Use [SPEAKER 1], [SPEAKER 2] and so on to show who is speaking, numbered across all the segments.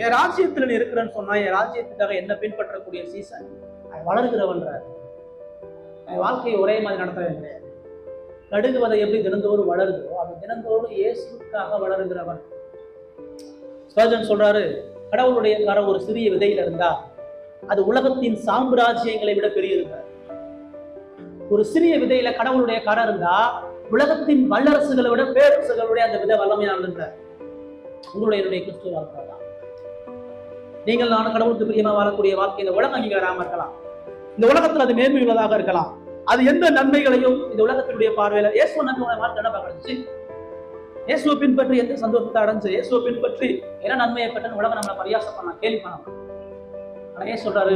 [SPEAKER 1] என் ராஜ்யத்துல நீ இருக்கிறேன்னு சொன்னா என் ராஜ்யத்துக்காக என்ன பின்பற்றக்கூடிய சீசன் வளர்கிறவன்ற என் வாழ்க்கையை ஒரே மாதிரி நடத்தவே கிடையாது. கடுகு வதை எப்படி தினந்தோறும் வளருதோ அவன் தினந்தோறும் இயேசுக்காக வளருகிறவன். ஸ்பர்ஜன் சொல்றாரு, கடவுளுடைய கரம் ஒரு சிறிய விதையில இருந்தா அது உலகத்தின் சாம்ராஜ்யங்களை விட பெரியது. ஒரு சிறிய விதையில கடவுளுடைய கரம் இருந்தா உலகத்தின் வல்லரசுகளை விட பேரரசுகளுடைய அந்த விதை வல்லமையானது. உங்களுடைய கிறிஸ்துவ வாழ்க்கை தான். நீங்கள் நான் கடவுளுக்கு பிரியமா வாழக்கூடிய வாழ்க்கை இந்த உலகம் அங்கீகாராம இருக்கலாம், இந்த உலகத்துல அது மேன்மை உள்ளதாக இருக்கலாம், அது எந்த நன்மைகளையும் இந்த உலகத்தினுடைய பார்வையில இயேசுவ நன்மையோட வாழ்க்கை என்ன கிடைச்சு, இயேசுவை பின்பற்றி எந்த சந்தோஷத்தை அடைஞ்சு இயேசுவை பின்பற்றி என்ன நன்மையை பெற்று உலகம் நம்மளை பரியாசம் பண்ணலாம், கேள்வி பண்ணலாம். ஆனா ஏன் சொல்றாரு,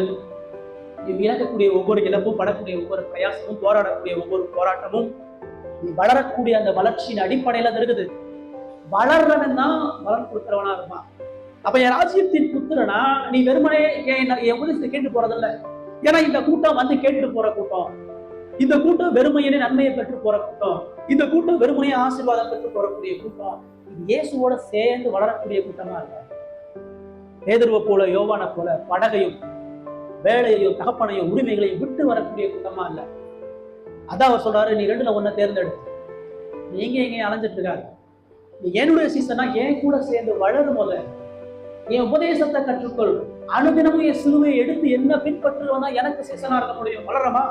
[SPEAKER 1] இழக்கக்கூடிய ஒவ்வொரு இழப்பும், படக்கூடிய ஒவ்வொரு பிரயாசமும், போராடக்கூடிய ஒவ்வொரு போராட்டமும் வளரக்கூடிய அந்த வளர்ச்சியின் அடிப்படையில இருக்குது. வளர்றவன் தான் வளர்ந்து கொடுக்கிறவனா இருப்பான். அப்ப என் ராஜ்யத்தின் புத்திரனா நீ வெறுமனே என் உபதேசத்தை கேட்டு போறதில்லை. ஏன்னா இந்த கூட்டம் வந்து கேட்டு போற கூட்டம், இந்த கூட்டம் வெறுமையிலே நன்மையை பெற்று போற கூட்டம், இந்த கூட்டம் வெறுமையை ஆசீர்வாதம் பெற்று போறக்கூடிய கூட்டம், இது இயேசுவோட சேர்ந்து வளரக்கூடிய கூட்டமா இல்ல. பேதுருவை போல யோவானை போல படகையும் வேலையையும் தகப்பனையும் உரிமைகளையும் விட்டு வரக்கூடிய கூட்டமா இல்ல. அதான் அவர் சொல்றாரு, நீ ரெண்டுல ஒன்ன தேர்ந்தெடுத்து நீங்க எங்க அலைஞ்சிட்டு இருக்காரு, நீ என்னுடைய சீசனா என் கூட சேர்ந்து வளரும் போல என் உபதேசத்தை கற்றுக்கொள், அனுதினமும் என் சிலுவையை எடுத்து என்ன பின்பற்றுவதா எனக்கு சீசனா இருக்க முடியும். வளரமா?